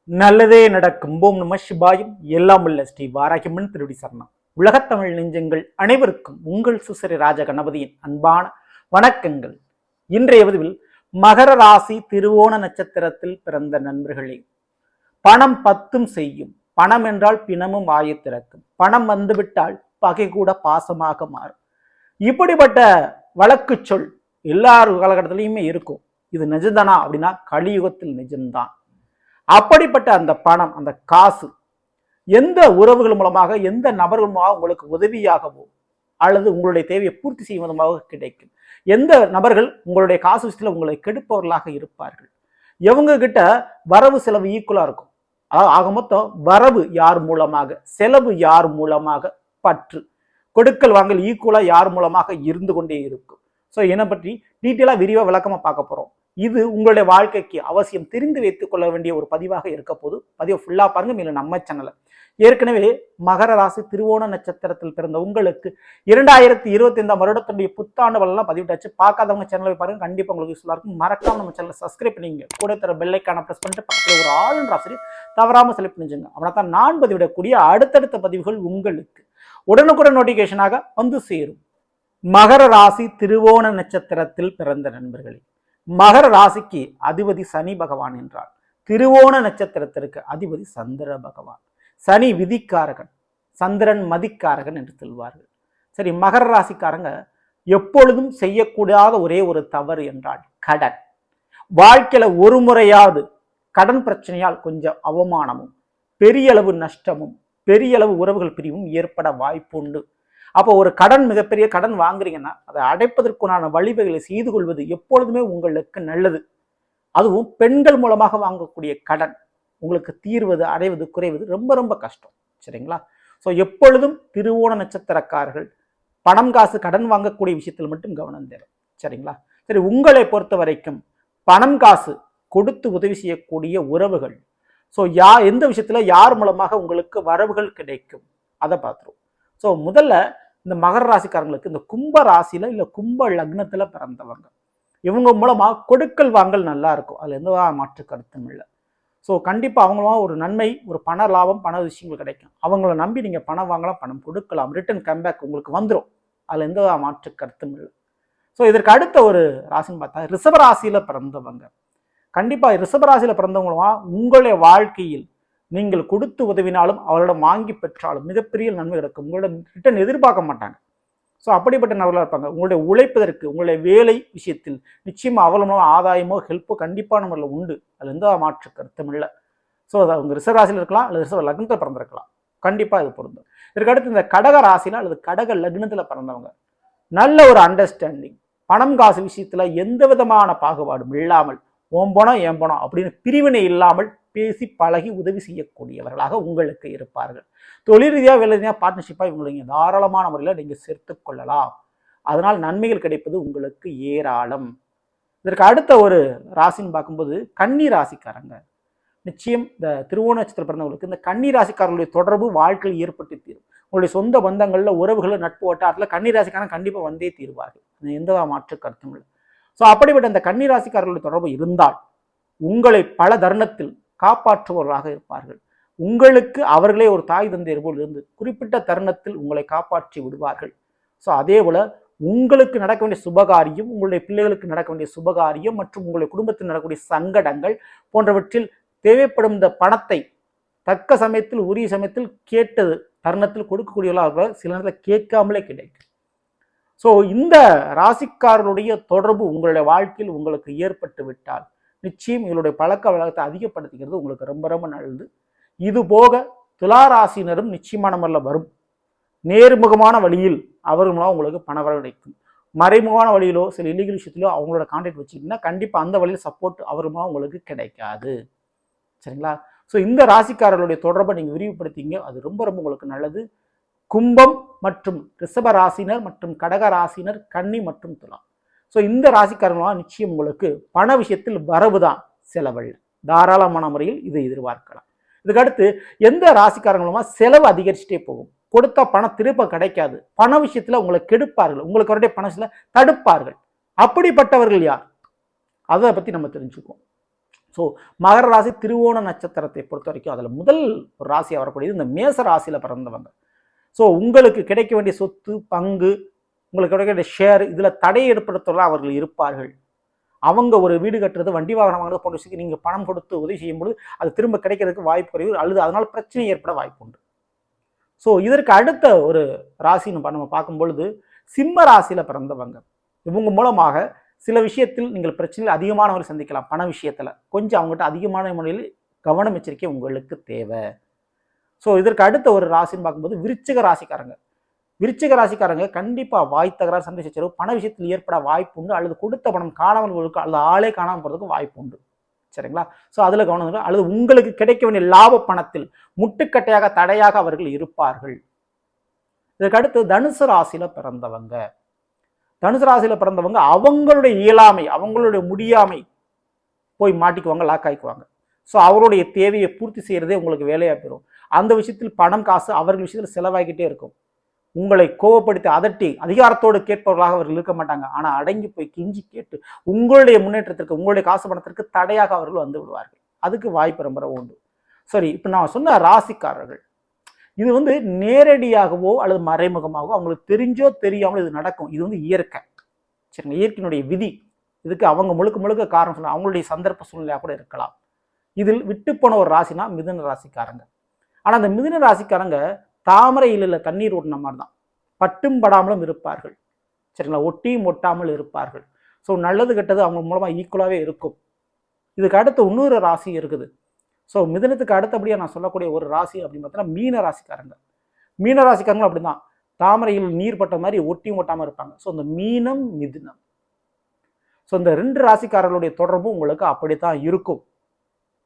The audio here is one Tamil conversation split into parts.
நல்லதே நடக்கும். ஓம் நம சிவாயும். எல்லாம் உள்ள ஸ்ரீ வாராகியம்மன் திருடி சரணம். உலகத்தமிழ் நெஞ்சங்கள் அனைவருக்கும் உங்கள் சுசரி ராஜ கணபதியின் அன்பான வணக்கங்கள். இன்றைய பதிவில் மகர ராசி திருவோண நட்சத்திரத்தில் பிறந்த நண்பர்களே, பணம் பத்தும் செய்யும். பணம் என்றால் பிணமும் வாயை திறக்கும். பணம் வந்துவிட்டால் பகை கூட பாசமாக மாறும். இப்படிப்பட்ட வழக்கு சொல் எல்லார் காலகட்டத்திலையுமே இருக்கும். இது நிஜம்தானா அப்படின்னா கலியுகத்தில் நிஜம்தான். அப்படிப்பட்ட அந்த பணம், அந்த காசு எந்த உறவுகள் மூலமாக, எந்த நபர்கள் மூலமாக உங்களுக்கு உதவியாகவோ அல்லது உங்களுடைய தேவையை பூர்த்தி செய்யும் விதமாக கிடைக்கும். எந்த நபர்கள் உங்களுடைய காசு விஷயத்தில் உங்களை கெடுப்பவர்களாக இருப்பார்கள். எவங்க கிட்ட வரவு செலவு ஈக்குவலா இருக்கும். அதாவது ஆக மொத்தம் வரவு யார் மூலமாக, செலவு யார் மூலமாக, பற்று கொடுக்கல் வாங்கல் ஈக்குவலா யார் மூலமாக இருந்து கொண்டே இருக்கும். ஸோ என்னை பற்றி டீட்டெயிலாக விரிவாக விளக்கமாக பார்க்க போகிறோம். இது உங்களுடைய வாழ்க்கைக்கு அவசியம் தெரிந்து வைத்துக் கொள்ள வேண்டிய ஒரு பதிவாக இருக்க போது. பதிவை ஃபுல்லாக பாருங்க. மேலும் நம்ம சேனலை ஏற்கனவே மகர ராசி திருவோண நட்சத்திரத்தில் பிறந்த உங்களுக்கு 2025 வருடத்துடைய புத்தாண்டு பலன்லாம் பதிவிட்டாச்சு. பார்க்காதவங்க சேனலை பாருங்க, கண்டிப்பாக உங்களுக்கு யூஸ்ஃபுல்லாக இருக்கும். மறக்காம நம்ம சேனலை சப்ஸ்கிரைப் பண்ணிங்க. கூட தர பெல்லைக்கான ப்ரெஸ் பண்ணிட்டு பக்கத்தில் ஒரு ஆளுன்ற ஆசிரியர் தவறாமல் செலக்ட் பண்ணிச்சுங்க. அப்படின்னா தான் நான் பதிவிடக்கூடிய அடுத்தடுத்த பதிவுகள் உங்களுக்கு உடனுக்குடன் நோட்டிஃபிகேஷனாக வந்து சேரும். மகர ராசி திருவோண நட்சத்திரத்தில் பிறந்த நண்பர்களே, மகர ராசிக்கு அதிபதி சனி பகவான் என்றார். திருவோண நட்சத்திரத்திற்கு அதிபதி சந்திர பகவான். சனி விதிக்காரகன், சந்திரன் மதிக்காரகன் என்று சொல்வார்கள். சரி, மகர ராசிக்காரங்க எப்பொழுதும் செய்யக்கூடாத ஒரே ஒரு தவறு என்றால் கடன். வாழ்க்கையில ஒரு முறையாவது கடன் பிரச்சனையால் கொஞ்சம் அவமானமும், பெரிய அளவு நஷ்டமும், பெரிய அளவு உறவுகள் பிரிவும் ஏற்பட வாய்ப்பு உண்டு. அப்போ ஒரு கடன், மிகப்பெரிய கடன் வாங்குறீங்கன்னா அதை அடைப்பதற்குண்டான வழிவகைகளை செய்து கொள்வது எப்பொழுதுமே உங்களுக்கு நல்லது. அதுவும் பெண்கள் மூலமாக வாங்கக்கூடிய கடன் உங்களுக்கு தீர்வது, அடைவது, குறைவது ரொம்ப ரொம்ப கஷ்டம். சரிங்களா? ஸோ எப்பொழுதும் திருவோண நட்சத்திரக்காரர்கள் பணம் காசு கடன் வாங்கக்கூடிய விஷயத்தில் மட்டும் கவனம் தேவை. சரிங்களா? சரி, உங்களை பொறுத்த வரைக்கும் பணம் காசு கொடுத்து உதவி செய்யக்கூடிய உறவுகள், ஸோ எந்த விஷயத்துல யார் மூலமாக உங்களுக்கு வரவுகள் கிடைக்கும் அதை பார்த்துருவோம். ஸோ முதல்ல இந்த மகர ராசிக்காரங்களுக்கு இந்த கும்ப ராசியில இல்லை கும்ப லக்னத்துல பிறந்தவங்க, இவங்க மூலமா கொடுக்கல் வாங்கல் நல்லா இருக்கும். அதுல எந்த மாற்று கருத்தும் இல்லை. ஸோ கண்டிப்பாக அவங்களா ஒரு நன்மை, ஒரு பண லாபம், பண விஷயங்கள் கிடைக்கும். அவங்கள நம்பி நீங்கள் பணம் வாங்கலாம், பணம் கொடுக்கலாம், ரிட்டர்ன் கம்பேக் உங்களுக்கு வந்துடும். அதில் எந்த மாற்று கருத்தும் இல்லை. ஸோ இதற்கு அடுத்த ஒரு ராசின்னு பார்த்தா ரிஷபராசியில் பிறந்தவங்க. கண்டிப்பாக ரிஷபராசியில் பிறந்தவங்களா உங்களுடைய வாழ்க்கையில் நீங்கள் கொடுத்து உதவினாலும் அவர்களிடம் வாங்கி பெற்றாலும் மிகப்பெரிய நன்மை கிடைக்கும். உங்களிடம் ரிட்டர்ன் எதிர்பார்க்க மாட்டாங்க. ஸோ அப்படிப்பட்ட நபர்களாக இருப்பாங்க. உங்களுடைய உழைப்பதற்கு, உங்களுடைய வேலை விஷயத்தில் நிச்சயமாக அவ்வளோ ஆதாயமோ ஹெல்ப்போ கண்டிப்பாக நம்மள உண்டு. அதில் எந்த மாற்று கருத்தும் இல்லை. ஸோ அது அவங்க ரிஷப ராசியில் இருக்கலாம் அல்லது ரிஷப லக்னத்தில் பிறந்திருக்கலாம். கண்டிப்பாக இது பொருந்தும். இதற்கு அடுத்து இந்த கடக ராசியில் அல்லது கடக லக்னத்தில் பிறந்தவங்க நல்ல ஒரு அண்டர்ஸ்டாண்டிங், பணம் காசு விஷயத்தில் எந்த விதமான பாகுபாடும் இல்லாமல், ஓம் பணம் ஏன் பணம் அப்படின்னு பிரிவினை இல்லாமல் பேசி பழகி உதவி செய்யக்கூடியவர்களாக உங்களுக்கு இருப்பார்கள். தொழில் ரீதியாக, வேலை ரீதியாக, பார்ட்னர்ஷிப்பாக இவங்களை நீங்கள் தாராளமான முறையில் நீங்கள் சேர்த்து கொள்ளலாம். அதனால் நன்மைகள் கிடைப்பது உங்களுக்கு ஏராளம். இதற்கு அடுத்த ஒரு ராசின்னு பார்க்கும்போது கன்னி ராசிக்காரங்க. நிச்சயம் இந்த திருவோண நட்சத்திரம் பிறந்தவங்களுக்கு இந்த கன்னி ராசிக்காரர்களுடைய தொடர்பு வாழ்க்கையில் ஏற்பட்டு தீரும். உங்களுடைய சொந்த பந்தங்களில், உறவுகளில், நட்பு வட்டாரத்தில் கன்னி ராசிக்காரன் கண்டிப்பாக வந்தே தீர்வார்கள். எந்த மாற்று கருத்தும் இல்லை. ஸோ அப்படிப்பட்ட இந்த கன்னி ராசிக்காரர்களுடைய தொடர்பு இருந்தால் உங்களை பல தருணத்தில் காப்பாற்றுபவர்களாக இருப்பார்கள். உங்களுக்கு அவர்களே ஒரு தாய் தந்தையர் போல் இருந்து குறிப்பிட்ட தருணத்தில் உங்களை காப்பாற்றி விடுவார்கள். ஸோ அதே போல உங்களுக்கு நடக்க வேண்டிய சுபகாரியம், உங்களுடைய பிள்ளைகளுக்கு நடக்க வேண்டிய சுபகாரியம் மற்றும் உங்களுடைய குடும்பத்தில் நடக்கக்கூடிய சங்கடங்கள் போன்றவற்றில் தேவைப்படும் இந்த பணத்தை தக்க சமயத்தில், உரிய சமயத்தில், கேட்டது தருணத்தில் கொடுக்கக்கூடியவர்களாக சில நேரத்தில் கேட்காமலே கிடைக்கும். ஸோ இந்த ராசிக்காரர்களுடைய தொடர்பு உங்களுடைய வாழ்க்கையில் உங்களுக்கு ஏற்பட்டு விட்டால் நிச்சயம் இவருடைய பழக்க வழக்கத்தை அதிகப்படுத்திக்கிறது உங்களுக்கு ரொம்ப ரொம்ப நல்லது. இது போக துளாராசினரும் நிச்சயமான முறையில் வரும். நேர்முகமான வழியில் அவர்கள் மூலம் உங்களுக்கு பண வர கிடைக்கும். மறைமுகமான வழியிலோ சில இல்லீகல் விஷயத்திலோ அவங்களோட கான்டாக்ட் வச்சுக்கிட்டீங்கன்னா கண்டிப்பாக அந்த வழியில் சப்போர்ட் அவர் மூலம் உங்களுக்கு கிடைக்காது. சரிங்களா? ஸோ இந்த ராசிக்காரர்களுடைய தொடர்பை நீங்கள் விரிவுபடுத்திங்க, அது ரொம்ப ரொம்ப உங்களுக்கு நல்லது. கும்பம் மற்றும் ரிஷப ராசினர் மற்றும் கடக ராசினர், கன்னி மற்றும் துலாம். ஸோ இந்த ராசிக்காரங்களாக நிச்சயம் உங்களுக்கு பண விஷயத்தில் வரவு தான், செலவல்ல. தாராளமான முறையில் இதை எதிர்பார்க்கலாம். இதுக்கடுத்து எந்த ராசிக்காரங்களுமா செலவு அதிகரிச்சுட்டே போகும், கொடுத்த பணம் திருப்ப கிடைக்காது, பண விஷயத்தில் உங்களை கெடுப்பார்கள், உங்களுக்கு அவருடைய பணத்தில் தடுப்பார்கள். அப்படிப்பட்டவர்கள் யார், அதை பற்றி நம்ம தெரிஞ்சுக்குவோம். ஸோ மகர ராசி திருவோண நட்சத்திரத்தை பொறுத்த வரைக்கும் அதில் முதல் ஒரு ராசியாக வரக்கூடியது இந்த மேச ராசியில் பிறந்தவங்க. ஸோ உங்களுக்கு கிடைக்க வேண்டிய சொத்து பங்கு, உங்களுக்கு கிடைக்க வேண்டிய ஷேர், இதில் தடை ஏற்படுத்தலாம் அவர்கள் இருப்பார்கள். அவங்க ஒரு வீடு கட்டுறது, வண்டி வாகனம் வாங்குறது போன்ற விஷயத்துக்கு நீங்கள் பணம் கொடுத்து உதவி செய்யும்போது அது திரும்ப கிடைக்கிறதுக்கு வாய்ப்பு குறைவு, அல்லது அதனால் பிரச்சனை ஏற்பட வாய்ப்பு உண்டு. ஸோ இதற்கு அடுத்த ஒரு ராசின்னு நம்ம பார்க்கும் பொழுது சிம்ம ராசியில் பிறந்தவங்க. இவங்க மூலமாக சில விஷயத்தில் நீங்கள் பிரச்சனைகள் அதிகமானவர்கள் சந்திக்கலாம். பண விஷயத்தில் கொஞ்சம் அவங்ககிட்ட அதிகமான முறையில் கவனம் எச்சரிக்கை உங்களுக்கு தேவை. ஸோ இதற்கு அடுத்த ஒரு ராசின்னு பார்க்கும்போது விருச்சிக ராசிக்காரங்க. விருச்சிக ராசிக்காரங்க கண்டிப்பாக வாய் தகராறு, சண்டை சச்சரவு, பண விஷயத்தில் ஏற்பட வாய்ப்பு உண்டு, அல்லது கொடுத்த பணம் காணாமல் போகிறதுக்கு அல்லது ஆளே காணாமல் போகிறதுக்கு வாய்ப்பு உண்டு. சரிங்களா? ஸோ அதில் கவனம், அல்லது உங்களுக்கு கிடைக்க வேண்டிய லாப பணத்தில் முட்டுக்கட்டையாக தடையாக அவர்கள் இருப்பார்கள். இதற்கு அடுத்து தனுசு ராசியில பிறந்தவங்க. தனுசு ராசியில பிறந்தவங்க அவங்களுடைய இயலாமை, அவங்களுடைய முடியாமை போய் மாட்டிக்குவாங்க, லாக் ஆகிக்குவாங்க. ஸோ அவருடைய தேவையை பூர்த்தி செய்யறதே உங்களுக்கு வேலையா பெறும். அந்த விஷயத்தில் பணம் காசு அவர்கள் விஷயத்தில் செலவாகிட்டே இருக்கும். உங்களை கோவப்படுத்தி அதட்டி அதிகாரத்தோடு கேட்பவர்களாக அவர்கள் இருக்க மாட்டாங்க. ஆனால் அடங்கி போய் கெஞ்சி கேட்டு உங்களுடைய முன்னேற்றத்திற்கு, உங்களுடைய காசு பணத்திற்கு தடையாக அவர்கள் வந்து விடுவார்கள். அதுக்கு வாய்ப்பு ரொம்ப உண்டு. சரி, இப்போ நான் சொன்ன ராசிக்காரர்கள் இது நேரடியாகவோ அல்லது மறைமுகமாகவோ அவங்களுக்கு தெரிஞ்சோ தெரியாமல் இது நடக்கும். இது இயற்கை. சரிங்க, இயற்கையினுடைய விதி. இதுக்கு அவங்க முழுக்க முழுக்க காரணம் சொல்லலாம். அவங்களுடைய சந்தர்ப்ப சூழ்நிலையாக கூட இருக்கலாம். இதில் விட்டு போன ஒரு ராசினா மிதுன ராசிக்காரங்க. ஆனால் அந்த மிதுன ராசிக்காரங்க தாமரை இல்ல தண்ணீர் ஓட்டின மாதிரி தான். பட்டும் படாமலும் இருப்பார்கள். சரிங்களா? ஒட்டியும் ஒட்டாமல் இருப்பார்கள். ஸோ நல்லது கெட்டது அவங்க மூலமாக ஈக்குவலாகவே இருக்கும். இதுக்கு அடுத்து இன்னொரு ராசி இருக்குது. ஸோ மிதுனத்துக்கு அடுத்தபடியாக நான் சொல்லக்கூடிய ஒரு ராசி அப்படின்னு பார்த்தீங்கன்னா மீன ராசிக்காரங்க. மீன ராசிக்காரங்களும் அப்படிதான். தாமரையில் நீர் பட்ட மாதிரி ஒட்டியும் ஒட்டாமல் இருப்பாங்க. ஸோ இந்த மீனம் மிதுனம், ஸோ இந்த 2 ராசிக்காரர்களுடைய தொடர்பும் உங்களுக்கு அப்படித்தான் இருக்கும்.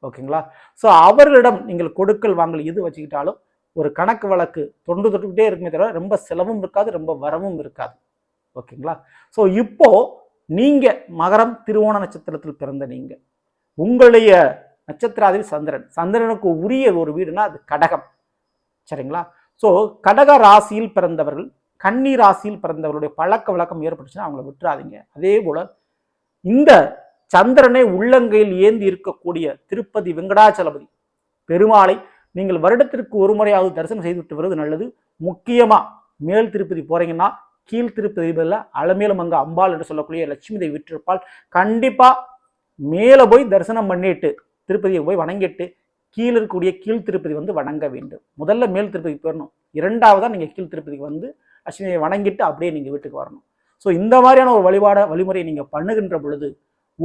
ஓகேங்களா? ஸோ அவர்களிடம் நீங்கள் கொடுக்கல் வாங்கல் எது வச்சுக்கிட்டாலும் ஒரு கணக்கு வழக்கு தொட்டுக்கிட்டே இருக்குமே தவிர ரொம்ப செலவும் இருக்காது, ரொம்ப வரவும் இருக்காது. ஓகேங்களா? ஸோ இப்போ நீங்க மகரம் திருவோண நட்சத்திரத்தில் பிறந்த நீங்க, உங்களுடைய நட்சத்திராதிபதி சந்திரன், சந்திரனுக்கு உரிய ஒரு வீடுனா அது கடகம். சரிங்களா? ஸோ கடக ராசியில் பிறந்தவர்கள், கன்னி ராசியில் பிறந்தவர்களுடைய பழக்க வழக்கம் ஏற்பட்டுச்சுன்னா அவங்கள விட்டுறாதீங்க. அதே போல இந்த சந்திரனை உள்ளங்கையில் ஏந்தி இருக்கக்கூடிய திருப்பதி வெங்கடாச்சலபதி பெருமாளை நீங்கள் வருடத்திற்கு ஒரு முறையாவது தரிசனம் செய்துவிட்டு வருவது நல்லது. முக்கியமா மேல் திருப்பதி போறீங்கன்னா கீழ் திருப்பதி அலமேலுமங்க அம்பாள் என்று சொல்லக்கூடிய லட்சுமி தேவி விட்டிருப்பால். கண்டிப்பா மேல போய் தரிசனம் பண்ணிட்டு திருப்பதியை போய் வணங்கிட்டு கீழே இருக்கக்கூடிய கீழ் திருப்பதி வணங்க வேண்டும். முதல்ல மேல் திருப்பதிக்கு போயிடணும், இரண்டாவதா நீங்க கீழ் திருப்பதிக்கு லட்சுமியை வணங்கிட்டு அப்படியே நீங்க வீட்டுக்கு வரணும். ஸோ இந்த மாதிரியான ஒரு வழிமுறையை நீங்க பண்ணுகின்ற பொழுது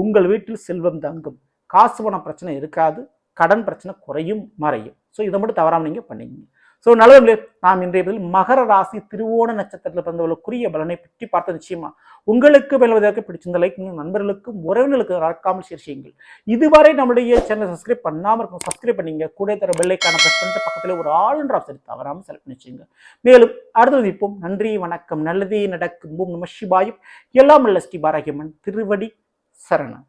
உங்கள் வீட்டில் செல்வம் தங்கும், காசு பணம் பிரச்சனை இருக்காது, கடன் பிரச்சனை குறையும் மறையும். ஸோ இதை மட்டும் தவறாமல் நீங்கள் பண்ணிங்க. ஸோ நல்லது, நாம் இன்றைய பதில் மகர ராசி திருவோண நட்சத்திரத்தில் பிறந்தவர்களுக்குரிய பலனை பற்றி பார்த்த நிச்சயமா உங்களுக்கு மேல்வதற்கு பிடிச்சிருந்த லைக் நண்பர்களுக்கும் உறவினர்களுக்கு மறக்காமல் ஷேர் செய்யுங்கள். இதுவரை நம்மளுடைய சேனலை சப்ஸ்கிரைப் பண்ணாமல் இருக்கும், சப்ஸ்கிரைப் பண்ணிங்க. கூட தர பெல்லைக்கான பிரஸ் பண்ணிட்டு பக்கத்தில் ஒரு ஆல் ஆப்ஷன் தவறாமல் செலக்ட் பண்ணி வச்சுங்க. மேலும் அடுத்தது இப்போம். நன்றி, வணக்கம், நல்லதே நடக்கும். நம சிவாயம். எல்லாம் அல்ல ஸ்ரீ பாராகியம்மன் திருவடி சரணம்.